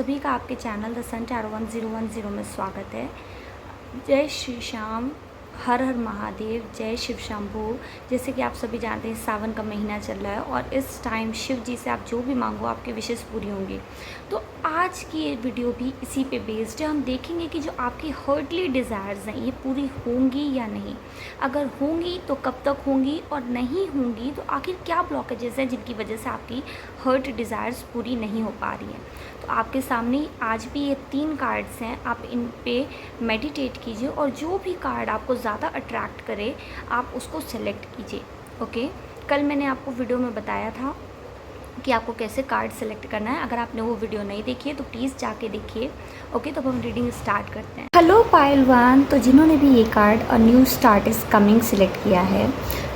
सभी का आपके चैनल द सन टैरो 1010 में स्वागत है। जय श्री श्याम, हर हर महादेव, जय शिव शंभू। जैसे कि आप सभी जानते हैं सावन का महीना चल रहा है और इस टाइम शिव जी से आप जो भी मांगो आपकी विशेष पूरी होंगी। तो आज की ये वीडियो भी इसी पे बेस्ड है। हम देखेंगे कि जो आपकी हर्टली डिज़ायर्स हैं ये पूरी होंगी या नहीं। अगर होंगी तो कब तक होंगी, और नहीं होंगी तो आखिर क्या ब्लॉकेजेस हैं जिनकी वजह से आपकी हर्ट डिज़ायर्स पूरी नहीं हो पा रही हैं। तो आपके सामने आज भी ये 3 कार्ड्स हैं, आप इन पे मेडिटेट कीजिए और जो भी कार्ड आपको ज़्यादा अट्रैक्ट करे आप उसको सेलेक्ट कीजिए। ओके, कल मैंने आपको वीडियो में बताया था कि आपको कैसे कार्ड सेलेक्ट करना है। अगर आपने वो वीडियो नहीं देखी है तो प्लीज़ जाके देखिए। ओके, तो अब हम रीडिंग स्टार्ट करते हैं। हेलो पायल वन, तो जिन्होंने भी ये card a new start is coming select किया है,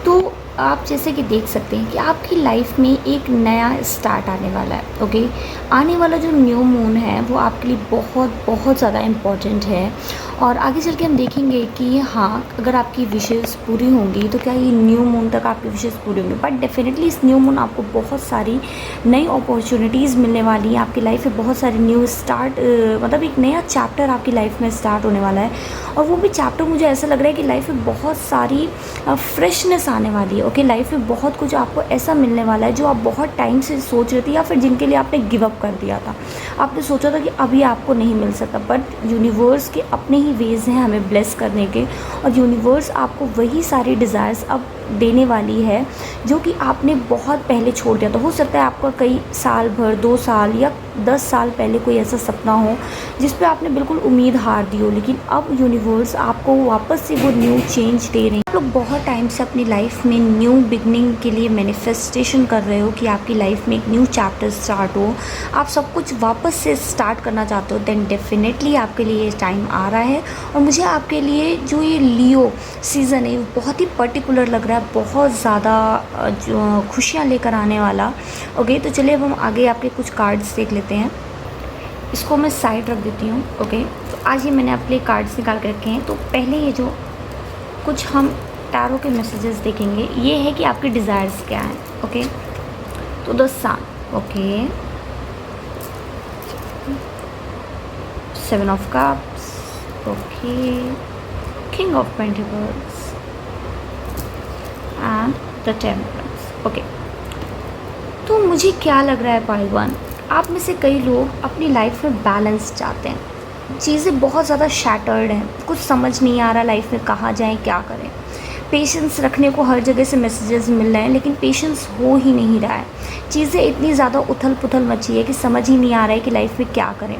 तो आप जैसे कि देख सकते हैं कि आपकी लाइफ में एक नया स्टार्ट आने वाला है। ओके, आने वाला जो न्यू मून है वो आपके लिए बहुत बहुत ज़्यादा इम्पॉर्टेंट है और आगे चल के हम देखेंगे कि हाँ, अगर आपकी विशेज़ पूरी होंगी तो क्या ये न्यू मून तक आपकी विशेज़ पूरी होंगी। बट डेफिनेटली इस न्यू मून आपको बहुत सारी नई अपॉर्चुनिटीज़ मिलने वाली है। आपकी लाइफ में बहुत सारी न्यू स्टार्ट मतलब एक नया चैप्टर आपकी लाइफ में स्टार्ट होने वाला है और वो भी चैप्टर मुझे ऐसा लग रहा है कि लाइफ में बहुत सारी फ्रेशनेस आने वाली है। ओके, लाइफ में बहुत कुछ आपको ऐसा मिलने वाला है जो आप बहुत टाइम से सोच रहे थे या फिर जिनके लिए आपने गिव अप कर दिया था। आपने सोचा था कि अभी आपको नहीं मिल सकता, बट यूनिवर्स के अपने ही वेज़ हैं हमें ब्लेस करने के और यूनिवर्स आपको वही सारी डिज़ायर्स अब देने वाली है जो कि आपने बहुत पहले छोड़ दिया था। हो सकता है आपका कई साल भर, 2 साल या 10 साल पहले कोई ऐसा सपना हो जिस पे आपने बिल्कुल उम्मीद हार दी हो, लेकिन अब यूनिवर्स आपको वापस से वो न्यू चेंज दे रहे हैं। आप लोग बहुत टाइम से अपनी लाइफ में न्यू बिगनिंग के लिए मैनिफेस्टेशन कर रहे हो कि आपकी लाइफ में एक न्यू चैप्टर स्टार्ट हो, आप सब कुछ वापस से स्टार्ट करना चाहते हो। देन डेफिनेटली आपके लिए ये टाइम आ रहा है और मुझे आपके लिए जो ये लियो सीज़न है वो बहुत ही पर्टिकुलर लग रहा है, बहुत ज़्यादा जो खुशियाँ लेकर आने वाला। ओके, तो चलिए अब हम आगे आपके कुछ कार्ड्स देख लेते हैं। इसको मैं साइड रख देती हूँ। ओके, तो आज ये मैंने अपने कार्ड्स निकाल के रखे हैं। तो पहले ये जो कुछ हम टैरो के मैसेजेस देखेंगे, ये है कि आपके डिज़ायर्स क्या हैं। ओके, तो the sun, okay, 7 of cups, okay, king of pentacles and the temperance. Okay, तो मुझे क्या लग रहा है पायल वन, आप में से कई लोग अपनी लाइफ में बैलेंस चाहते हैं। चीज़ें बहुत ज़्यादा शैटर्ड हैं, कुछ समझ नहीं आ रहा लाइफ में कहाँ जाएं, क्या करें। पेशेंस रखने को हर जगह से मैसेजेस मिल रहे हैं लेकिन पेशेंस हो ही नहीं रहा है। चीज़ें इतनी ज़्यादा उथल पुथल मची है कि समझ ही नहीं आ रहा है कि लाइफ में क्या करें।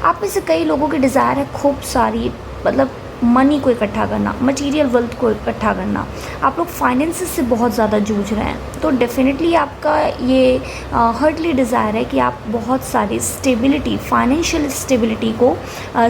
आप में से कई लोगों की डिज़ायर है खूब सारी, मतलब मनी को इकट्ठा करना, मटेरियल वेल्थ को इकट्ठा करना। आप लोग फाइनेंसेस से बहुत ज़्यादा जूझ रहे हैं, तो डेफिनेटली आपका ये हर्टली डिज़ायर है कि आप बहुत सारी स्टेबिलिटी, फाइनेंशियल स्टेबिलिटी को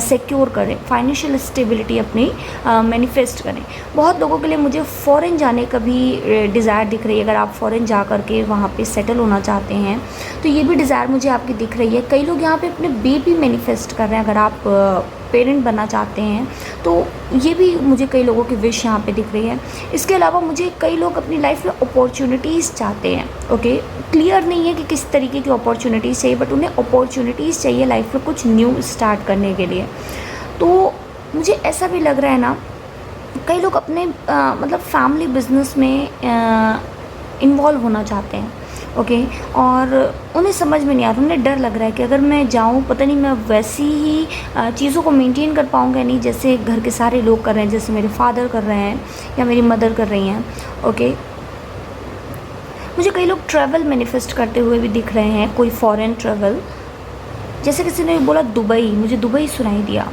सिक्योर करें, फाइनेंशियल स्टेबिलिटी अपनी मैनिफेस्ट करें। बहुत लोगों के लिए मुझे फ़ॉरेन जाने का भी डिज़ायर दिख रही है। अगर आप फ़ॉरेन जा कर के वहाँ पे सेटल होना चाहते हैं तो ये भी डिज़ायर मुझे आपकी दिख रही है। कई लोग यहाँ पे अपने बेबी मैनिफेस्ट कर रहे हैं। अगर आप पेरेंट बनना चाहते हैं तो ये भी मुझे कई लोगों की विश यहाँ पे दिख रही है। इसके अलावा मुझे कई लोग अपनी लाइफ में अपॉर्चुनिटीज़ चाहते हैं। ओके, क्लियर नहीं है कि किस तरीके की अपॉर्चुनिटीज़ चाहिए, बट उन्हें अपॉर्चुनिटीज़ चाहिए लाइफ में कुछ न्यू स्टार्ट करने के लिए। तो मुझे ऐसा भी लग रहा है ना, कई लोग अपने मतलब फैमिली बिजनेस में इन्वॉल्व होना चाहते हैं। ओके, और उन्हें समझ में नहीं आ रहा, उन्हें डर लग रहा है कि अगर मैं जाऊँ पता नहीं मैं वैसी ही चीज़ों को मेंटेन कर पाऊँगा नहीं जैसे घर के सारे लोग कर रहे हैं, जैसे मेरे फादर कर रहे हैं या मेरी मदर कर रही हैं। ओके, मुझे कई लोग ट्रैवल मैनिफेस्ट करते हुए भी दिख रहे हैं, कोई फॉरेन ट्रैवल। जैसे किसी ने बोला दुबई, मुझे दुबई सुनाई दिया।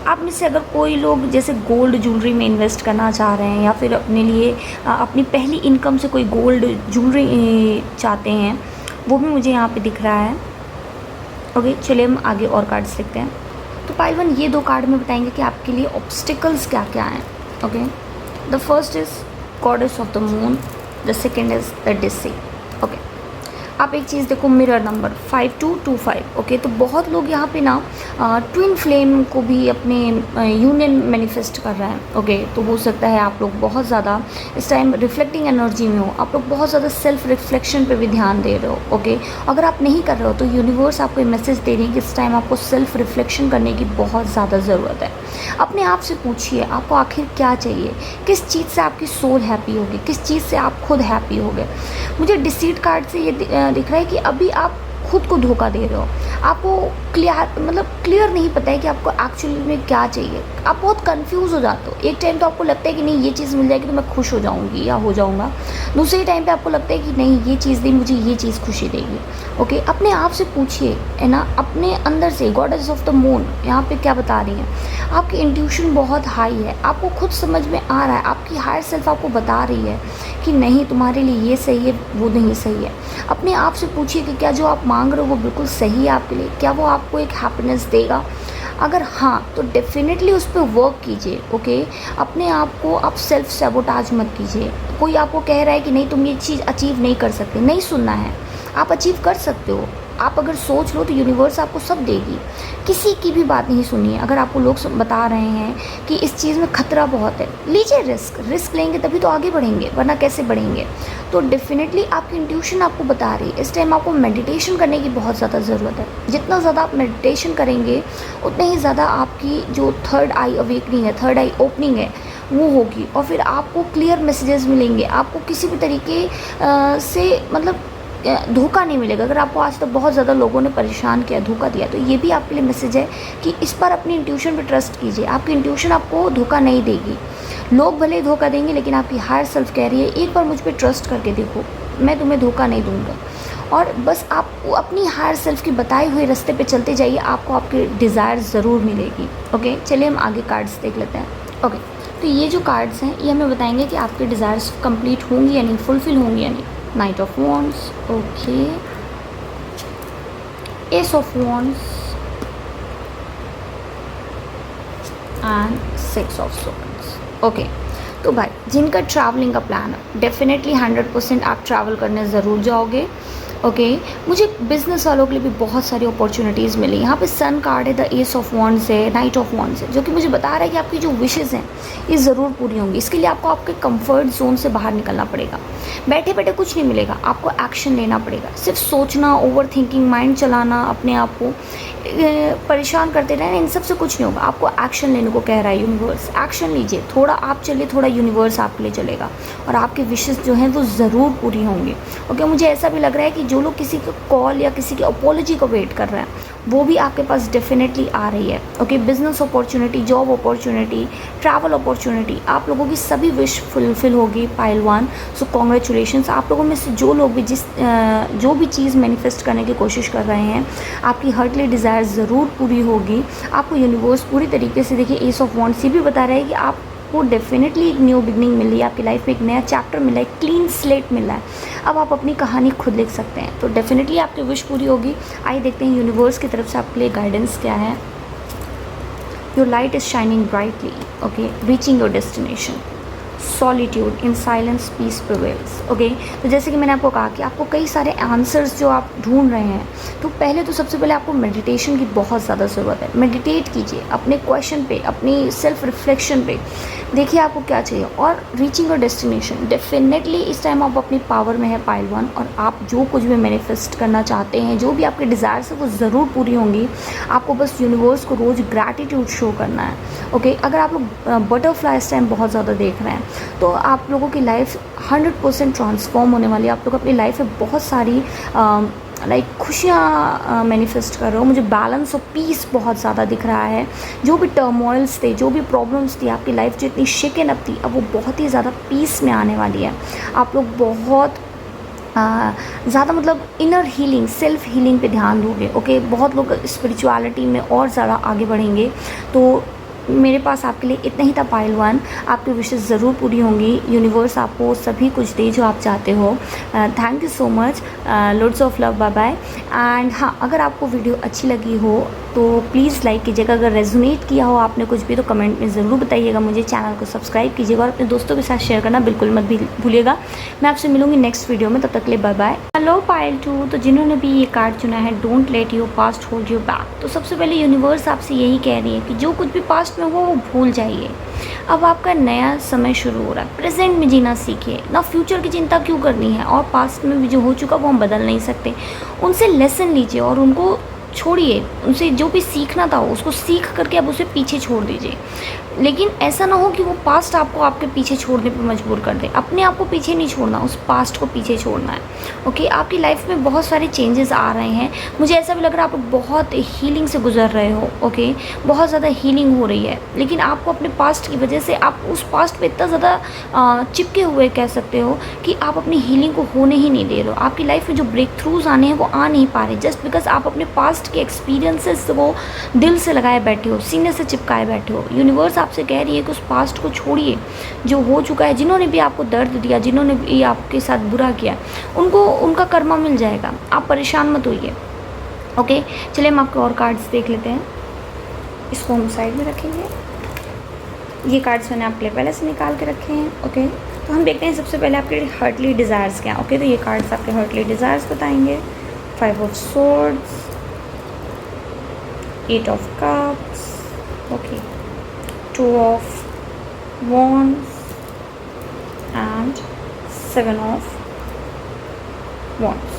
आप में से अगर कोई लोग जैसे गोल्ड ज्वेलरी में इन्वेस्ट करना चाह रहे हैं या फिर अपने लिए अपनी पहली इनकम से कोई गोल्ड ज्वेलरी चाहते हैं, वो भी मुझे यहाँ पे दिख रहा है। ओके, चलिए हम आगे और कार्ड्स देखते हैं। तो पायल वन, ये 2 कार्ड में बताएंगे कि आपके लिए ऑब्स्टिकल्स क्या क्या हैं। Okay, the first is goddess of the moon, the second is the deceit. Okay, आप एक चीज़ देखो, मिरर नंबर 5225, ओके। तो बहुत लोग यहाँ पे ना ट्विन फ्लेम को भी अपने यूनियन मैनिफेस्ट कर रहे हैं, ओके। तो हो सकता है आप लोग बहुत ज़्यादा इस टाइम रिफ्लेक्टिंग एनर्जी में हो, आप लोग बहुत ज़्यादा सेल्फ रिफ्लेक्शन पे भी ध्यान दे रहे हो, ओके। अगर आप नहीं कर रहे हो तो यूनिवर्स आपको ये मैसेज दे रही है कि इस टाइम आपको सेल्फ रिफ्लेक्शन करने की बहुत ज़्यादा ज़रूरत है। अपने आप से पूछिए आपको आखिर क्या चाहिए, किस चीज़ से आपकी सोल हैप्पी होगी, किस चीज़ से आप खुद हैप्पी होगे। मुझे डिसीट कार्ड से ये दिख रहा है कि अभी आप खुद को धोखा दे रहे हो, आपको क्लियर नहीं पता है कि आपको एक्चुअली में क्या चाहिए। आप बहुत कंफ्यूज हो जाते हो। एक टाइम तो आपको लगता है कि नहीं ये चीज़ मिल जाएगी तो मैं खुश हो जाऊंगी या हो जाऊंगा, दूसरे टाइम पे आपको लगता है कि नहीं ये चीज़ दी मुझे ये चीज़ खुशी देगी, ओके। अपने आप से पूछिए, है ना, अपने अंदर से। गॉडेस ऑफ द मून यहाँ पे क्या बता रही हैं, आपकी इंट्यूशन बहुत हाई है, आपको खुद समझ में आ रहा है, आपकी हायर सेल्फ आपको बता रही है कि नहीं तुम्हारे लिए ये सही है वो नहीं सही है। अपने आप से पूछिए कि क्या जो आप मांग रहे हो वो बिल्कुल सही है आपके लिए, क्या वो आपको एक हैप्पीनेस देगा। अगर हाँ तो डेफिनेटली उस पर वर्क कीजिए, ओके। अपने आप को आप सेल्फ सैबोटाज मत कीजिए। कोई आपको कह रहा है कि नहीं तुम ये चीज़ अचीव नहीं कर सकते, नहीं सुनना है, आप अचीव कर सकते हो। आप अगर सोच लो तो यूनिवर्स आपको सब देगी, किसी की भी बात नहीं सुनिए। अगर आपको लोग बता रहे हैं कि इस चीज़ में खतरा बहुत है, लीजिए रिस्क लेंगे तभी तो आगे बढ़ेंगे, वरना कैसे बढ़ेंगे। तो डेफिनेटली आपकी इंट्यूशन आपको बता रही है इस टाइम आपको मेडिटेशन करने की बहुत ज़्यादा ज़रूरत है। जितना ज़्यादा आप मेडिटेशन करेंगे उतने ही ज़्यादा आपकी जो थर्ड आई अवेकनिंग है, थर्ड आई ओपनिंग है वो होगी, और फिर आपको क्लियर मैसेजेस मिलेंगे। आपको किसी भी तरीके से धोखा नहीं मिलेगा। अगर आपको आज तक बहुत ज़्यादा लोगों ने परेशान किया, धोखा दिया, तो ये भी आपके लिए मैसेज है कि इस बार अपनी इंट्यूशन पे ट्रस्ट कीजिए। आपकी इंट्यूशन आपको धोखा नहीं देगी। लोग भले ही धोखा देंगे लेकिन आपकी हायर सेल्फ कह रही है एक बार मुझ पर ट्रस्ट करके देखो, मैं तुम्हें धोखा नहीं दूंगा। और बस आप अपनी हायर सेल्फ की बताए हुए रास्ते पे चलते जाइए, आपको आपकी डिज़ायर ज़रूर मिलेगी, ओके। चलिए हम आगे कार्ड्स देख लेते हैं, ओके। तो ये जो कार्ड्स हैं ये हमें बताएंगे कि आपके डिज़ायर्स कंप्लीट होंगी या नहीं, फुलफिल होंगी या नहीं। Knight of Wands, okay. Ace of Wands and Six of Swords, okay. तो भाई जिनका ट्रैवलिंग का प्लान है डेफिनेटली 100% आप ट्रैवल करने ज़रूर जाओगे, ओके। मुझे बिज़नेस वालों के लिए भी बहुत सारी अपॉर्चुनिटीज़ मिली। यहाँ पे सन कार्ड है, द एस ऑफ वॉन्ड्स है, नाइट ऑफ वॉन्ड्स है, जो कि मुझे बता रहा है कि आपकी जो विशेज़ हैं ये ज़रूर पूरी होंगी। इसके लिए आपको आपके कंफर्ट जोन से बाहर निकलना पड़ेगा। बैठे बैठे कुछ नहीं मिलेगा, आपको एक्शन लेना पड़ेगा। सिर्फ सोचना, ओवर थिंकिंग, माइंड चलाना, अपने आप को परेशान करते रहना, इन सब से कुछ नहीं होगा। आपको एक्शन लेने को कह रहा है यूनिवर्स। एक्शन लीजिए, थोड़ा आप चलिए, थोड़ा यूनिवर्स आपके लिए चलेगा और आपके विशेज़ जो हैं वो ज़रूर पूरी होंगी, ओके। मुझे ऐसा भी लग रहा है कि जो लोग किसी को कॉल या किसी की अपॉलॉजी को वेट कर रहे हैं वो भी आपके पास डेफिनेटली आ रही है, okay. Business opportunity, job opportunity, travel opportunity, आप लोगों की सभी विश फुलफिल होगी, पाइल 1। सो कॉन्ग्रेचुलेशंस। आप लोगों में से जो लोग भी जो भी चीज़ मैनिफेस्ट करने की कोशिश कर रहे हैं, आपकी हर्टली डिज़ायर ज़रूर पूरी होगी। आपको यूनिवर्स पूरी तरीके से, देखिए एस ऑफ वॉन्ड्स ये भी बता रहा है कि आप को डेफिनेटली एक न्यू बिगनिंग मिल रही है, आपकी लाइफ में एक नया चैप्टर मिला है, क्लीन स्लेट मिला है। अब आप अपनी कहानी खुद लिख सकते हैं, तो डेफिनेटली आपकी विश पूरी होगी। आइए देखते हैं यूनिवर्स की तरफ से आपके लिए गाइडेंस क्या है। Your light is shining brightly, okay, reaching your destination, solitude, in silence peace prevails, okay. तो जैसे कि मैंने आपको कहा कि आपको कई सारे आंसर्स जो आप ढूंढ रहे हैं, तो पहले तो सबसे पहले आपको मेडिटेशन की बहुत ज़्यादा ज़रूरत है। मेडिटेट कीजिए अपने क्वेश्चन पे, अपनी सेल्फ रिफ्लेक्शन पे, देखिए आपको क्या चाहिए। और रीचिंग योर डेस्टिनेशन, डेफिनेटली इस टाइम आप अपनी पावर में है, पाइल 1, और आप जो कुछ भी मैनिफेस्ट करना चाहते हैं, जो भी आपके डिज़ायर्स है वो ज़रूर पूरी होंगी। आपको बस यूनिवर्स को रोज़ ग्रैटिट्यूड शो करना है, ओके। अगर आप लोग बटरफ्लाई इस टाइम बहुत ज़्यादा देख रहे हैं तो आप लोगों की लाइफ 100% ट्रांसफॉर्म होने वाली है। आप लोग अपनी लाइफ में बहुत सारी खुशियाँ मैनिफेस्ट कर रहे हो। मुझे बैलेंस और पीस बहुत ज़्यादा दिख रहा है। जो भी टर्मोइल्स थे, जो भी प्रॉब्लम्स थी, आपकी लाइफ जो इतनी शेकन अप थी, अब वो बहुत ही ज़्यादा पीस में आने वाली है। आप लोग बहुत ज़्यादा इनर हीलिंग, सेल्फ हीलिंग पे ध्यान दोगे, ओके। बहुत लोग स्पिरिचुअलिटी में और ज़्यादा आगे बढ़ेंगे। तो मेरे पास आपके लिए इतना ही था पाइल 1। आपकी विशेस ज़रूर पूरी होंगी। यूनिवर्स आपको सभी कुछ दे जो आप चाहते हो। Thank you so much. Lots of love. Bye bye. And हाँ, अगर आपको वीडियो अच्छी लगी हो तो प्लीज़ लाइक कीजिएगा। अगर रेजोनेट किया हो आपने कुछ भी तो कमेंट में ज़रूर बताइएगा मुझे। चैनल को सब्सक्राइब कीजिएगा और अपने दोस्तों के साथ शेयर करना बिल्कुल मत भूलिएगा। मैं आपसे मिलूंगी नेक्स्ट वीडियो में, तब तक के लिए बाय बाय। Hello pile 2। तो जिन्होंने भी ये कार्ड चुना है, don't let your past hold you back, तो सबसे पहले यूनिवर्स आपसे यही कह रही है कि जो कुछ भी पास्ट में हो वो भूल जाइए। अब आपका नया समय शुरू हो रहा है। प्रेजेंट में जीना सीखिए ना, फ्यूचर की चिंता क्यों करनी है। और पास्ट में भी जो हो चुका वो हम बदल नहीं सकते। उनसे लेसन लीजिए और उनको छोड़िए। उनसे जो भी सीखना था उसको सीख करके अब उसे पीछे छोड़ दीजिए। लेकिन ऐसा ना हो कि वो पास्ट आपको आपके पीछे छोड़ने पर मजबूर कर दे। अपने आप को पीछे नहीं छोड़ना, उस पास्ट को पीछे छोड़ना है। ओके, आपकी लाइफ में बहुत सारे चेंजेस आ रहे हैं। मुझे ऐसा भी लग रहा है आप बहुत हीलिंग से गुजर रहे हो। ओके, बहुत ज़्यादा हीलिंग हो रही है, लेकिन आपको अपने पास्ट की वजह से आप उस पास्ट पे इतना ज़्यादा चिपके हुए कह सकते हो कि आप अपनी हीलिंग को होने ही नहीं दे रहे हो। आपकी लाइफ में जो ब्रेक थ्रूज आने हैं वो आ नहीं पा रहे, जस्ट बिकॉज आप अपने पास्ट के एक्सपीरियंसेस को दिल से लगाए बैठे हो, सीने से चिपकाए बैठे हो। यूनिवर्स आपसे कह रही है कि उस पास्ट को छोड़िए जो हो चुका है। जिन्होंने भी आपको दर्द दिया, जिन्होंने भी आपके साथ बुरा किया, उनको उनका कर्मा मिल जाएगा। आप परेशान मत होइए। ओके, चलिए हम आपके और कार्ड्स देख लेते हैं। इसको हम साइड में रखेंगे। ये कार्ड्स मैंने आपके लिए पहले से निकाल के रखे हैं। ओके, तो हम देखते हैं सबसे पहले आपके हर्टली डिज़ायर्स क्या। ओके, तो ये कार्ड्स आपके हर्टली डिज़ायर्स बताएंगे। 5 of swords, 8 of cups, okay, 2 of wands and 7 of wands।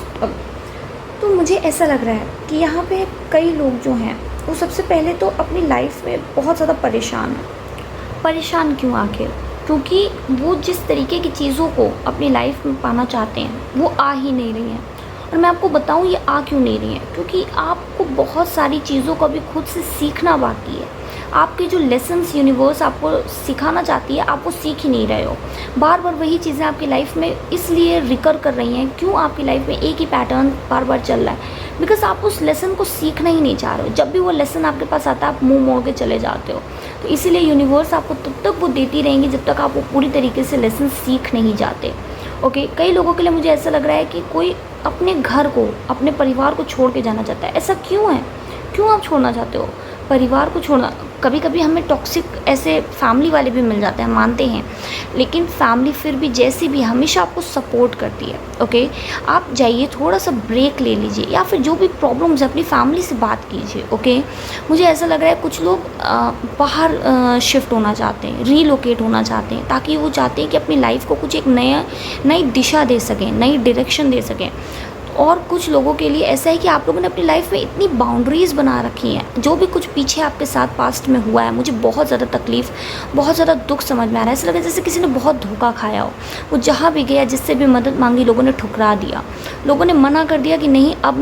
तो मुझे ऐसा लग रहा है कि यहाँ पे कई लोग जो हैं वो सबसे पहले तो अपनी लाइफ में बहुत ज़्यादा परेशान हैं। परेशान क्यों आखिर? क्योंकि वो जिस तरीके की चीज़ों को अपनी लाइफ में पाना चाहते हैं वो आ ही नहीं रही हैं। और मैं आपको बताऊँ ये आ क्यों नहीं रही हैं, क्योंकि आपको बहुत सारी चीज़ों को अभी खुद से सीखना बाकी है। आपके जो लेसन्स यूनिवर्स आपको सिखाना चाहती है आप वो सीख ही नहीं रहे हो। बार बार वही चीज़ें आपकी लाइफ में इसलिए रिकर कर रही हैं। क्यों आपकी लाइफ में एक ही पैटर्न बार बार चल रहा है? बिकॉज आप उस लेसन को सीखना ही नहीं चाह रहे हो। जब भी वो लेसन आपके पास आता है आप मुंह मोड़ के चले जाते हो। तो इसीलिए यूनिवर्स आपको तब तक वो देती रहेंगी जब तक आप वो पूरी तरीके से लेसन सीख नहीं जाते। ओके, कई लोगों के लिए मुझे ऐसा लग रहा है कि कोई अपने घर को, अपने परिवार को छोड़ के जाना चाहता है। ऐसा क्यों है? क्यों आप छोड़ना चाहते हो परिवार को? छोड़ना, कभी कभी हमें टॉक्सिक ऐसे फैमिली वाले भी मिल जाते हैं, मानते हैं, लेकिन फैमिली फिर भी जैसी भी हमेशा आपको सपोर्ट करती है। ओके, आप जाइए, थोड़ा सा ब्रेक ले लीजिए, या फिर जो भी प्रॉब्लम्स है अपनी फैमिली से बात कीजिए। ओके, मुझे ऐसा लग रहा है कुछ लोग बाहर शिफ्ट होना चाहते हैं, रीलोकेट होना चाहते हैं, ताकि वो चाहते हैं कि अपनी लाइफ को कुछ एक नई दिशा दे सकें, नई डायरेक्शन दे सकें। और कुछ लोगों के लिए ऐसा है कि आप लोगों ने अपनी लाइफ में इतनी बाउंड्रीज़ बना रखी हैं। जो भी कुछ पीछे आपके साथ पास्ट में हुआ है, मुझे बहुत ज़्यादा तकलीफ़, बहुत ज़्यादा दुख समझ में आ रहा है। ऐसा लगा जैसे किसी ने बहुत धोखा खाया हो। वो जहाँ भी गया, जिससे भी मदद मांगी, लोगों ने ठुकरा दिया, लोगों ने मना कर दिया कि नहीं अब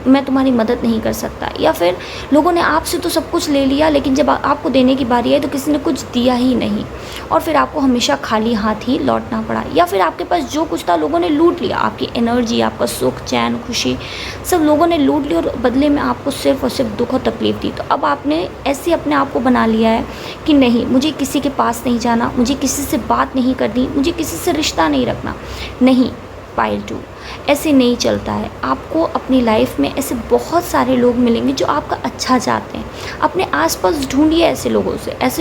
मैं तुम्हारी मदद नहीं कर सकता। या फिर लोगों ने आपसे तो सब कुछ ले लिया, लेकिन जब आपको देने की बारी आई तो किसी ने कुछ दिया ही नहीं, और फिर आपको हमेशा खाली हाथ ही लौटना पड़ा। या फिर आपके पास जो कुछ था लोगों ने लूट लिया, आपकी एनर्जी, आपका सुख, चैन, खुशी, सब लोगों ने लूट लिया, और बदले में आपको सिर्फ और सिर्फ दुख और तकलीफ दी। तो अब आपने ऐसे अपने आप को बना लिया है कि नहीं, मुझे किसी के पास नहीं जाना, मुझे किसी से बात नहीं करनी, मुझे किसी से रिश्ता नहीं रखना। नहीं पाइल 2, ऐसे नहीं चलता है। आपको अपनी लाइफ में ऐसे बहुत सारे लोग मिलेंगे जो आपका अच्छा चाहते हैं। अपने आसपास ढूंढिए ऐसे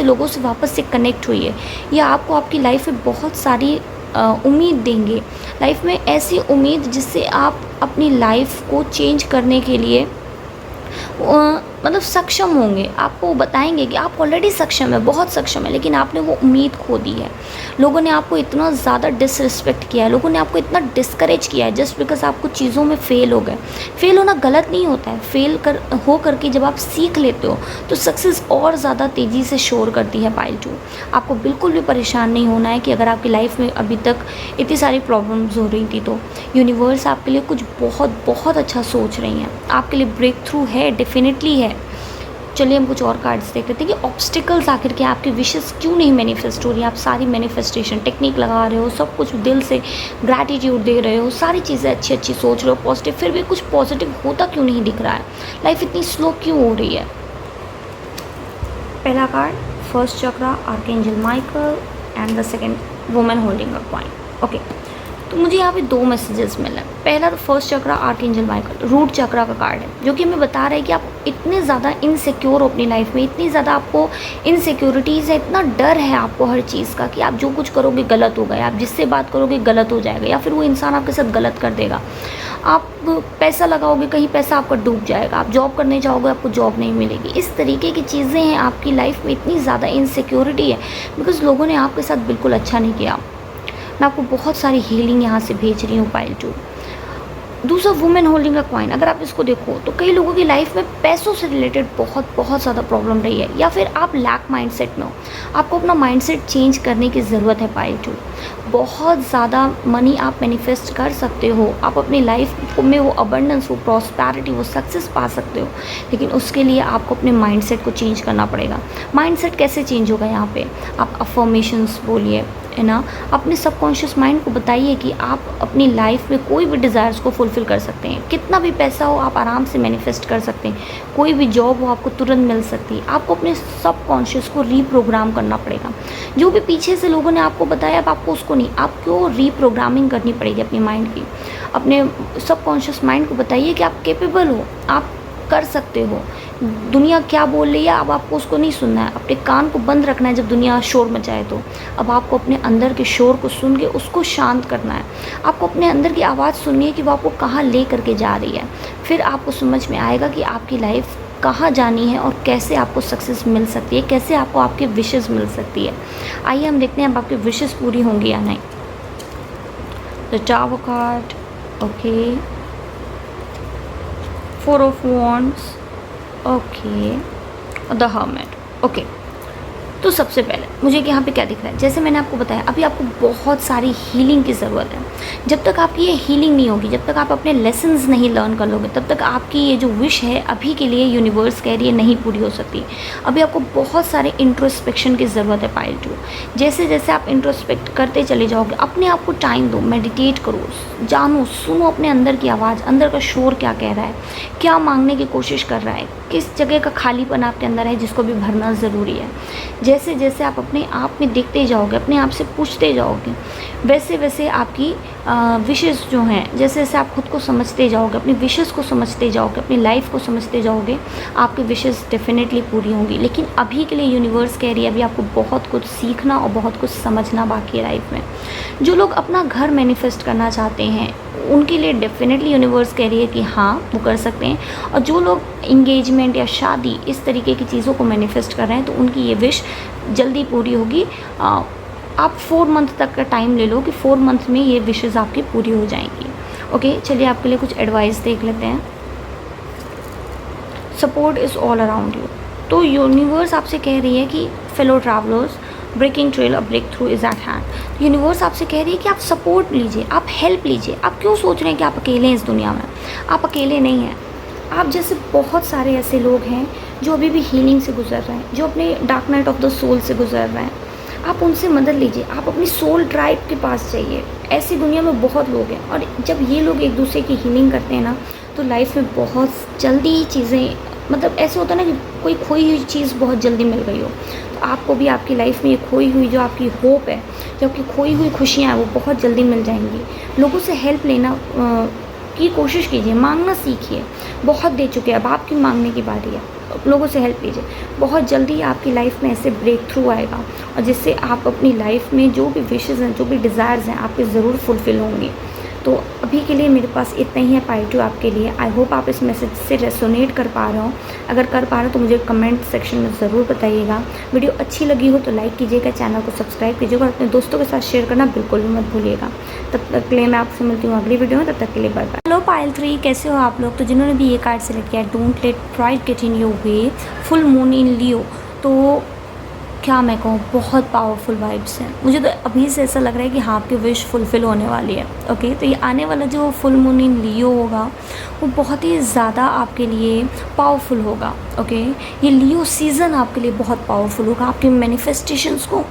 लोगों से वापस से कनेक्ट होइए। या आपको आपकी लाइफ में बहुत सारी उम्मीद देंगे, लाइफ में ऐसी उम्मीद जिससे आप अपनी लाइफ को चेंज करने के लिए मतलब सक्षम होंगे। आपको बताएंगे कि आप ऑलरेडी सक्षम है, बहुत सक्षम है, लेकिन आपने वो उम्मीद खो दी है। लोगों ने आपको इतना ज़्यादा डिसरिस्पेक्ट किया है, लोगों ने आपको इतना डिस्करेज किया है जस्ट बिकॉज आप कुछ चीज़ों में फ़ेल हो गए। फ़ेल होना गलत नहीं होता है। फ़ेल हो करके जब आप सीख लेते हो तो सक्सेस और ज़्यादा तेज़ी से शोर करती है पाइल 2। आपको बिल्कुल भी परेशान नहीं होना है कि अगर आपकी लाइफ में अभी तक इतनी सारी प्रॉब्लम्स हो रही थी तो यूनिवर्स आपके लिए कुछ बहुत बहुत अच्छा सोच रही हैं। आपके लिए ब्रेक थ्रू है, डेफिनेटली है। चलिए हम कुछ और कार्ड्स देख लेते हैं कि ऑब्स्टिकल्स आखिर क्या, आपकी विशेस क्यों नहीं मैनिफेस्ट हो रही। आप सारी मैनिफेस्टेशन टेक्निक लगा रहे हो, सब कुछ दिल से ग्रैटिट्यूड दे रहे हो, सारी चीज़ें अच्छी अच्छी सोच रहे हो, पॉजिटिव, फिर भी कुछ पॉजिटिव होता क्यों नहीं दिख रहा है। लाइफ इतनी स्लो क्यों हो रही है? पहला card first chakra archangel Michael and the second women holding a coin. Okay, तो मुझे यहाँ पे 2 मैसेजेस मिले। पहला तो फर्स्ट चक्रा आर्कएंजल माइकल रूट चक्रा का कार्ड है, जो कि हमें बता रहा है कि आप इतने ज़्यादा इनसिक्योर हो अपनी लाइफ में, इतनी ज़्यादा आपको इनसिक्योरिटीज़ है, इतना डर है आपको हर चीज़ का कि आप जो कुछ करोगे गलत होगा, आप जिससे बात करोगे गलत हो जाएगा, या फिर वो इंसान आपके साथ गलत कर देगा। आप पैसा लगाओगे कहीं पैसा आपका डूब जाएगा, आप जॉब करने जाओगे आपको जॉब नहीं मिलेगी। इस तरीके की चीज़ें हैं आपकी लाइफ में, इतनी ज़्यादा इनसिक्योरिटी है बिकॉज़ लोगों ने आपके साथ बिल्कुल अच्छा नहीं किया। मैं आपको बहुत सारी हीलिंग यहाँ से भेज रही हूँ पाइल 2। दूसरा वुमेन होल्डिंग अ कॉइन, अगर आप इसको देखो तो कई लोगों की लाइफ में पैसों से रिलेटेड बहुत ज़्यादा प्रॉब्लम रही है, या फिर आप लैक माइंडसेट में हो। आपको अपना माइंडसेट चेंज करने की ज़रूरत है पाइल 2। बहुत ज़्यादा मनी आप मैनिफेस्ट कर सकते हो, आप अपनी लाइफ में वो अबंडेंस, वो प्रॉस्पेरिटी, वो सक्सेस पा सकते हो, लेकिन उसके लिए आपको अपने माइंडसेट को चेंज करना पड़ेगा। माइंडसेट कैसे चेंज होगा? यहाँ पे आप अफर्मेशंस बोलिए, है ना, अपने सबकॉन्शियस माइंड को बताइए कि आप अपनी लाइफ में कोई भी डिज़ायर्स को फुलफ़िल कर सकते हैं। कितना भी पैसा हो आप आराम से मैनिफेस्ट कर सकते हैं, कोई भी जॉब हो आपको तुरंत मिल सकती है। आपको अपने सबकॉन्शियस को रीप्रोग्राम करना पड़ेगा। जो भी पीछे से लोगों ने आपको बताया अब आपको उसको नहीं, आपको रीप्रोग्रामिंग करनी पड़ेगी अपनी माइंड की। अपने सबकॉन्शियस माइंड को बताइए कि आप कैपेबल हो, आप कर सकते हो। दुनिया क्या बोल रही है अब आपको उसको नहीं सुनना है, अपने कान को बंद रखना है जब दुनिया शोर मचाए तो। अब आपको अपने अंदर के शोर को सुन के उसको शांत करना है। आपको अपने अंदर की आवाज़ सुननी है कि वो आपको कहाँ ले करके जा रही है। फिर आपको समझ में आएगा कि आपकी लाइफ कहाँ जानी है और कैसे आपको सक्सेस मिल सकती है, कैसे आपको आपके विशेज़ मिल सकती है। आइए हम देखते हैं अब आपकी विशेज़ पूरी होंगी या नहीं। The tower card, okay, 4 of wands, okay, the hermit. Okay, तो सबसे पहले मुझे यहाँ पे क्या दिख रहा है, जैसे मैंने आपको बताया अभी आपको बहुत सारी हीलिंग की ज़रूरत है। जब तक आपकी ये हीलिंग नहीं होगी, जब तक आप अपने लेसन्स नहीं लर्न कर लोगे, तब तक आपकी ये जो विश है अभी के लिए यूनिवर्स कह रही है नहीं पूरी हो सकती। अभी आपको बहुत सारे इंट्रोस्पेक्शन की ज़रूरत है पाइल 2। जैसे जैसे आप इंट्रोस्पेक्ट करते चले जाओगे, अपने आप को टाइम दो, मेडिटेट करो, जानो, सुनो अपने अंदर की आवाज़, अंदर का शोर क्या कह रहा है, क्या मांगने की कोशिश कर रहा है, किस जगह का खालीपन आपके अंदर है जिसको भी भरना ज़रूरी है। जैसे जैसे आप अपने आप में देखते जाओगे, अपने आप से पूछते जाओगे, वैसे वैसे आपकी विशेज़ जो हैं, जैसे जैसे आप खुद को समझते जाओगे, अपनी विशेज़ को समझते जाओगे, अपनी लाइफ को समझते जाओगे, आपकी विशेज़ डेफिनेटली पूरी होंगी। लेकिन अभी के लिए यूनिवर्स कह रही है अभी आपको बहुत कुछ सीखना और बहुत कुछ समझना बाकी है लाइफ में। जो लोग अपना घर मैनिफेस्ट करना चाहते हैं उनके लिए डेफिनेटली यूनिवर्स कह रही है कि हाँ वो कर सकते हैं। और जो लोग इंगेजमेंट या शादी इस तरीके की चीज़ों को मैनिफेस्ट कर रहे हैं तो उनकी ये विश जल्दी पूरी होगी। आप 4 मंथ तक का टाइम ले लो कि 4 मंथ में ये विशेज़ आपकी पूरी हो जाएंगी। ओके, चलिए आपके लिए कुछ एडवाइस देख लेते हैं। Support is all around you. तो यूनिवर्स आपसे कह रही है कि fellow travellers, breaking trail, a breakthrough is at hand. Universe आपसे कह रही है कि आप सपोर्ट लीजिए, आप हेल्प लीजिए। आप क्यों सोच रहे हैं कि आप अकेले हैं इस दुनिया में? आप अकेले नहीं हैं। आप जैसे बहुत सारे ऐसे लोग हैं जो अभी भी हीलिंग से गुजर रहे हैं, जो अपने dark night of the soul से गुजर रहे हैं। आप उनसे मदद लीजिए, आप अपनी सोल ट्राइब के पास जाइए। ऐसी दुनिया में बहुत लोग हैं और जब ये लोग एक दूसरे की हीलिंग करते हैं ना तो लाइफ में बहुत जल्दी चीज़ें, मतलब ऐसे होता है ना कि कोई खोई हुई चीज़ बहुत जल्दी मिल गई हो, तो आपको भी आपकी लाइफ में ये खोई हुई जो आपकी होप है, जो आपकी खोई हुई खुशियाँ हैं वो बहुत जल्दी मिल जाएंगी। लोगों से हेल्प लेना की कोशिश कीजिए, मांगना सीखिए। बहुत दे चुके हैं, अब आपकी मांगने की बारी है। लोगों से हेल्प लीजिए, बहुत जल्दी आपकी लाइफ में ऐसे ब्रेक थ्रू आएगा और जिससे आप अपनी लाइफ में जो भी विशेज़ हैं, जो भी डिज़ायर्स हैं आपके ज़रूर फुलफ़िल होंगी। तो अभी के लिए मेरे पास इतना ही है पार्ट 2 आपके लिए। आई होप आप इस मैसेज से रेसोनेट कर पा रहे हो। अगर कर पा रहे हो तो मुझे कमेंट सेक्शन में ज़रूर बताइएगा। वीडियो अच्छी लगी हो तो लाइक कीजिएगा, चैनल को सब्सक्राइब कीजिएगा और अपने दोस्तों के साथ शेयर करना बिल्कुल भी मत भूलिएगा। तब तक के लिए मैं आपसे मिलती हूँ अगली वीडियो में, तब तक के लिए बाय बाय। हेलो पाइल 3, कैसे हो आप लोग? तो जिन्होंने भी ये कार्ड सेलेक्ट किया, don't let pride get in your way, full moon in Leo, तो क्या मैं कहूँ, बहुत पावरफुल वाइब्स हैं। मुझे तो अभी से ऐसा लग रहा है कि हाँ आपकी विश फुलफ़िल होने वाली है। ओके, तो ये आने वाला जो फुल मून इन लियो होगा वो बहुत ही ज़्यादा आपके लिए पावरफुल होगा। ओके, ये लियो सीज़न आपके लिए बहुत पावरफुल होगा। आपके मैनिफेस्टेशंस को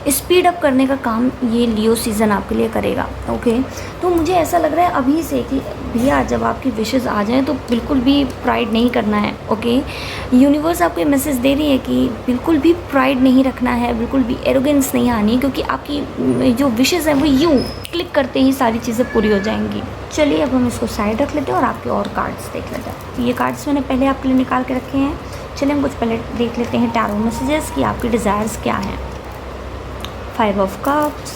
स्पीड अप करने का काम ये लियो सीज़न आपके लिए करेगा। ओके, तो मुझे ऐसा लग रहा है अभी से कि भैया जब आपकी विशेज़ आ जाएँ तो बिल्कुल भी प्राइड नहीं करना है। ओके, यूनिवर्स आपको ये मैसेज दे रही है कि बिल्कुल भी प्राइड नहीं रखना है, बिल्कुल भी एरोगेंस नहीं आनी है, क्योंकि आपकी जो विशेज़ हैं वो यूँ क्लिक करते ही सारी चीज़ें पूरी हो जाएंगी। चलिए अब हम इसको साइड रख लेते हैं और आपके और कार्ड्स देख लेते हैं। तो ये कार्ड्स मैंने पहले आपके लिए निकाल के रखे हैं। चलिए हम कुछ पहले देख लेते हैं टैरो मैसेजेस कि आपके डिज़ायर्स क्या हैं। 5 of cups,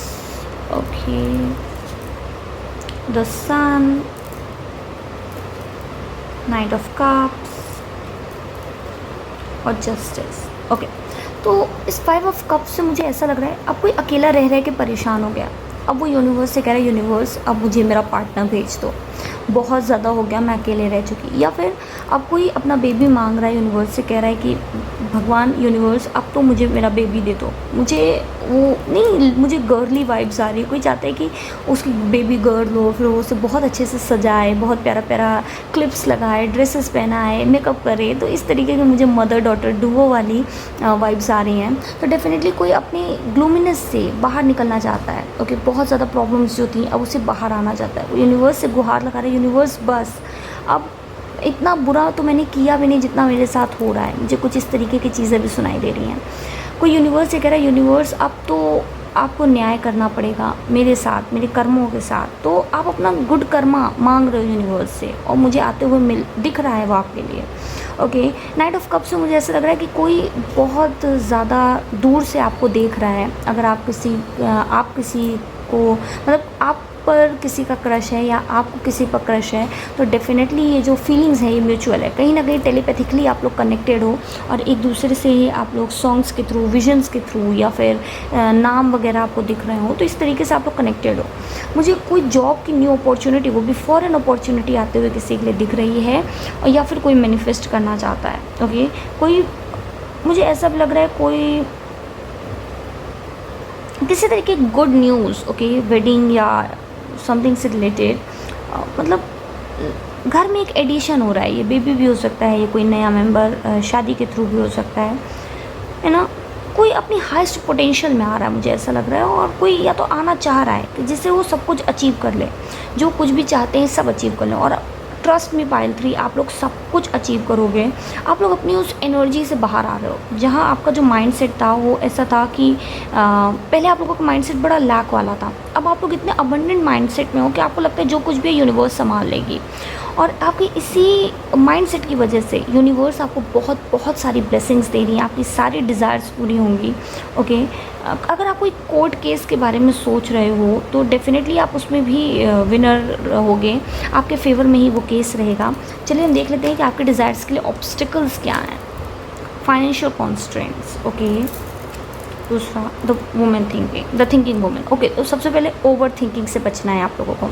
okay, the sun, knight of cups और जस्टिस। ओके, तो इस 5 ऑफ कप्स से मुझे ऐसा लग रहा है अब कोई अकेला रह रह के परेशान हो गया। अब वो यूनिवर्स से कह रहा है यूनिवर्स अब मुझे मेरा पार्टनर भेज दो, बहुत ज़्यादा हो गया, मैं अकेले रह चुकी। या फिर अब कोई अपना बेबी मांग रहा है, यूनिवर्स से कह रहा है कि भगवान यूनिवर्स अब तो मुझे मेरा बेबी दे दो। मुझे वो नहीं, मुझे गर्ली वाइब्स आ रही है। कोई चाहता है कि उसकी बेबी गर्ल हो, फिर वो उसे बहुत अच्छे से सजाए, बहुत प्यारा प्यारा क्लिप्स लगाए, ड्रेसेस पहनाए, मेकअप करे। तो इस तरीके की मुझे मदर डॉटर डुओ वाली वाइब्स आ रही हैं। तो डेफिनेटली कोई अपनी ग्लूमिनेस से बाहर निकलना चाहता है। ओके, बहुत ज़्यादा प्रॉब्लम्स जो थी अब उसे बाहर आना चाहता है। वो यूनिवर्स से गुहार लगा रहा है, यूनिवर्स बस अब इतना बुरा तो मैंने किया भी नहीं जितना मेरे साथ हो रहा है। मुझे कुछ इस तरीके की चीज़ें भी सुनाई दे रही हैं। कोई यूनिवर्स से कह रहा है यूनिवर्स अब तो आपको न्याय करना पड़ेगा मेरे साथ, मेरे कर्मों के साथ। तो आप अपना गुड कर्मा मांग रहे हो यूनिवर्स से और मुझे आते हुए दिख रहा है वो आपके लिए। ओके, नाइट ऑफ कप्स से मुझे ऐसा लग रहा है कि कोई बहुत ज़्यादा दूर से आपको देख रहा है। अगर आप किसी को मतलब आप पर किसी का क्रश है या आपको किसी पर क्रश है, तो डेफिनेटली ये जो फीलिंग्स है ये म्यूचुअल है। कहीं ना कहीं टेलीपैथिकली आप लोग कनेक्टेड हो और एक दूसरे से आप लोग सॉन्ग्स के थ्रू, विजन्स के थ्रू या फिर नाम वगैरह आपको दिख रहे हो, तो इस तरीके से आप लोग कनेक्टेड हो। मुझे कोई जॉब की न्यू अपॉर्चुनिटी, वो भी फॉरेन अपॉर्चुनिटी आते हुए किसी के लिए दिख रही है, और या फिर कोई मैनिफेस्ट करना चाहता है। ओके, कोई मुझे ऐसा भी लग रहा है कोई किसी तरीके की गुड न्यूज़, ओके, वेडिंग या समथिंग से रिलेटेड, मतलब घर में एक एडिशन हो रहा है। ये बेबी भी हो सकता है, ये कोई नया मेंबर शादी के थ्रू भी हो सकता है ना। कोई अपनी हाईएस्ट पोटेंशियल में आ रहा है, मुझे ऐसा लग रहा है। और कोई या तो आना चाह रहा है कि जिससे वो सब कुछ अचीव कर ले, जो कुछ भी चाहते हैं सब अचीव कर लें। और ट्रस्ट मी पाइल 3, आप लोग सब कुछ अचीव करोगे। आप लोग अपनी उस एनर्जी से बाहर आ रहे हो। जहाँ आपका जो माइंडसेट था वो ऐसा था कि पहले आप लोगों का माइंडसेट बड़ा लैक वाला था, अब आप लोग इतने अबंडेंट माइंडसेट में हो कि आपको लगता है जो कुछ भी है यूनिवर्स संभाल लेगी। और आपकी इसी माइंडसेट की वजह से यूनिवर्स आपको बहुत बहुत सारी ब्लेसिंग्स दे रही हैं, आपकी सारी डिज़ायर्स पूरी होंगी। ओके, अगर आप कोई कोर्ट केस के बारे में सोच रहे हो तो डेफिनेटली आप उसमें भी विनर होगे, आपके फेवर में ही वो केस रहेगा। चलिए हम देख लेते हैं कि आपके डिज़ायर्स के लिए ऑब्स्टिकल्स क्या हैं। Financial constraints, okay. दूसरा the women thinking, the thinking women. Okay, तो सबसे पहले ओवर थिंकिंग से बचना है आप लोगों को।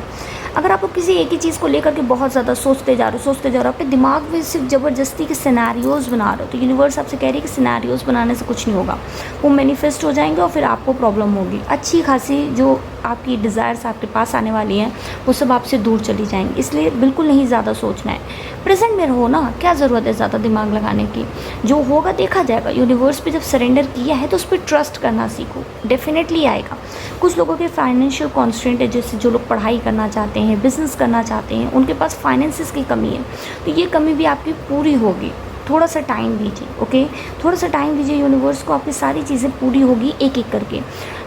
अगर आप लोग किसी एक ही चीज़ को लेकर के बहुत ज़्यादा सोचते जा रहे हो, अपने दिमाग में सिर्फ ज़बरदस्ती के सिनेरियोज़ बना रहे हो, तो यूनिवर्स आपसे कह रही है कि सिनेरियोज़ बनाने से कुछ नहीं होगा, वो मैनिफेस्ट हो जाएंगे और फिर आपको प्रॉब्लम होगी। अच्छी खासी जो आपकी डिज़ायर्स आपके पास आने वाली हैं वो सब आपसे दूर चली जाएंगी। इसलिए बिल्कुल नहीं ज़्यादा सोचना है, प्रेजेंट में रहो ना, क्या ज़रूरत है ज़्यादा दिमाग लगाने की। जो होगा देखा जाएगा। यूनिवर्स पे जब सरेंडर किया है तो उस पर ट्रस्ट करना सीखो, डेफिनेटली आएगा। कुछ लोगों के फाइनेंशियल कॉन्स्ट्रेंट है, जैसे जो लोग पढ़ाई करना चाहते हैं, बिज़नेस करना चाहते हैं, उनके पास फाइनेंसिस की कमी है, तो ये कमी भी आपकी पूरी होगी। थोड़ा सा टाइम दीजिए, ओके, थोड़ा सा टाइम दीजिए यूनिवर्स को, आपकी सारी चीज़ें पूरी होगी एक एक करके।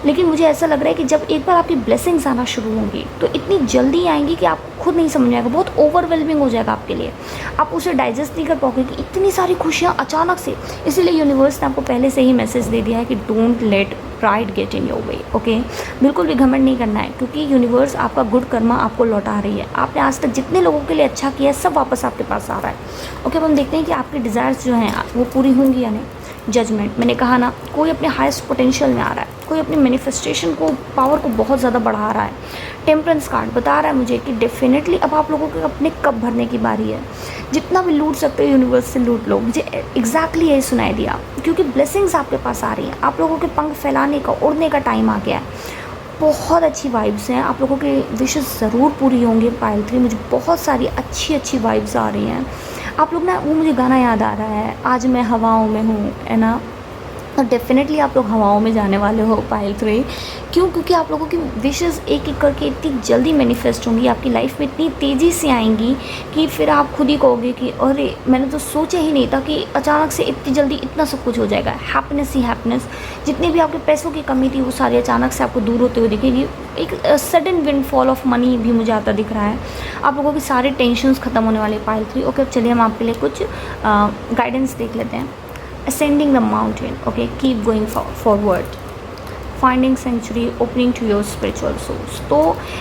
लेकिन मुझे ऐसा लग रहा है कि जब एक बार आपकी ब्लेसिंग्स आना शुरू होंगी तो इतनी जल्दी आएंगी कि आपको खुद नहीं समझ में आएगा, बहुत ओवरवेलमिंग हो जाएगा आपके लिए, आप उसे डाइजेस्ट नहीं कर पाओगे कि इतनी सारी खुशियाँ अचानक से। इसीलिए यूनिवर्स ने आपको पहले से ही मैसेज दे दिया है कि don't let pride get in your way. Okay, बिल्कुल भी घमंड नहीं करना है, क्योंकि यूनिवर्स आपका गुड कर्मा आपको लौटा रही है। आपने आज तक जितने लोगों के लिए अच्छा किया है सब वापस आपके पास आ रहा है। ओके, अब हम देखते हैं कि आपकी डिज़ायर्स जो हैं वो पूरी होंगी या नहीं। जजमेंट, मैंने कहा ना, कोई अपने हाईएस्ट पोटेंशियल में आ रहा है, कोई अपनी मैनिफेस्टेशन को, पावर को बहुत ज़्यादा बढ़ा रहा है। टेम्परेंस कार्ड बता रहा है मुझे कि डेफिनेटली अब आप लोगों के अपने कप भरने की बारी है। जितना भी लूट सकते हो यूनिवर्स से लूट लो। मुझे एग्जैक्टली यही सुनाई दिया, क्योंकि ब्लेसिंग्स आपके पास आ रही हैं। आप लोगों के पंख फैलाने का, उड़ने का टाइम आ गया है। बहुत अच्छी वाइब्स हैं, आप लोगों के विशेस ज़रूर पूरी होंगे पाइल 3। मुझे बहुत सारी अच्छी अच्छी वाइब्स आ रही हैं। आप लोग ना, वो मुझे गाना याद आ रहा है, आज मैं हवाओं में हूँ, है ना, और डेफिनेटली आप लोग हवाओं में जाने वाले हो पाइल 3। क्यों? क्योंकि आप लोगों की विशेस एक एक करके इतनी जल्दी मैनिफेस्ट होंगी, आपकी लाइफ में इतनी तेज़ी से आएंगी कि फिर आप खुद ही कहोगे कि अरे मैंने तो सोचा ही नहीं था कि अचानक से इतनी जल्दी इतना सब कुछ हो जाएगा। हैप्पीनेस ही हैप्पीनेस, जितनी भी आपके पैसों की कमी थी वो सारी अचानक से आपको दूर होते हुए दिखेगी। एक सडन विंडफॉल ऑफ मनी भी मुझे आता दिख रहा है। आप लोगों की सारे टेंशन्स ख़त्म होने वाले पाइल 3। ओके, अब चलिए हम आपके लिए कुछ गाइडेंस देख लेते हैं। Ascending the mountain, okay, keep going forward, finding sanctuary, opening to your spiritual source. तो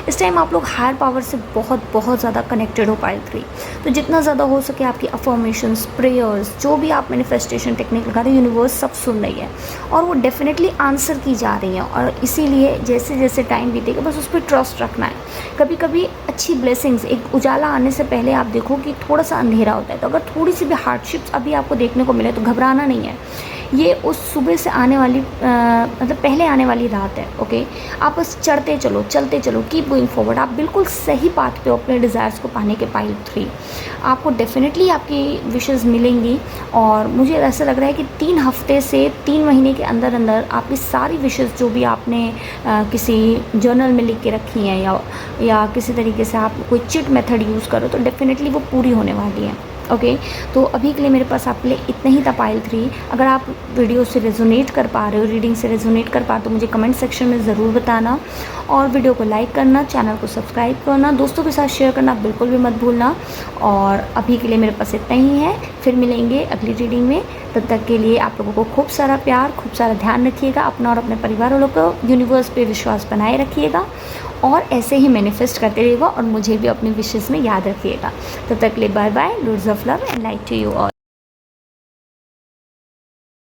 इस टाइम आप लोग हायर पावर से बहुत ज़्यादा कनेक्टेड हो पाइल 3। तो जितना ज़्यादा हो सके आपकी अफर्मेशंस, प्रेयर्स, जो भी आप मैनिफेस्टेशन टेक्निक लगा रहे हैं, यूनिवर्स सब सुन रही है और वो डेफिनेटली आंसर की जा रही हैं। और इसीलिए जैसे जैसे टाइम बीतेगा बस उस पर ट्रस्ट रखना है। कभी कभी अच्छी ब्लेसिंग्स, एक उजाला आने से पहले आप देखो कि थोड़ा सा अंधेरा होता है। तो अगर थोड़ी सी भी हार्डशिप्स अभी आपको देखने को मिले तो घबराना नहीं है। ये उस सुबह से आने वाली मतलब पहले आने वाली रात है। ओके, आप बस चढ़ते चलो, चलते चलो, कीप गोइंग फॉरवर्ड। आप बिल्कुल सही पाथ पे हो अपने डिज़ायर्स को पाने के पाइल 3। आपको डेफिनेटली आपकी विशेस मिलेंगी और मुझे ऐसा लग रहा है कि 3 हफ्ते से 3 महीने के अंदर अंदर आपकी सारी विशेस जो भी आपने किसी जर्नल में लिख के रखी हैं या किसी तरीके से आप कोई चिट मेथड यूज़ करो तो डेफिनेटली वो पूरी होने वाली है। ओके, तो अभी के लिए मेरे पास आपके लिए इतना ही था पाइल 3। अगर आप वीडियो से रेजोनेट कर पा रहे हो, रीडिंग से रेजोनेट कर पा रहे हो तो मुझे कमेंट सेक्शन में ज़रूर बताना और वीडियो को लाइक करना, चैनल को सब्सक्राइब करना, दोस्तों के साथ शेयर करना बिल्कुल भी मत भूलना। और अभी के लिए मेरे पास इतना ही है, फिर मिलेंगे अगली रीडिंग में। तब तक के लिए आप लोगों को खूब सारा प्यार, खूब सारा ध्यान रखिएगा अपना और अपने परिवार वालों को। यूनिवर्स पे विश्वास बनाए रखिएगा और ऐसे ही मैनिफेस्ट करते रहिएगा और मुझे भी अपनी विशेस में याद रखिएगा। तब तक के लिए bye bye, loads of love and light to you all.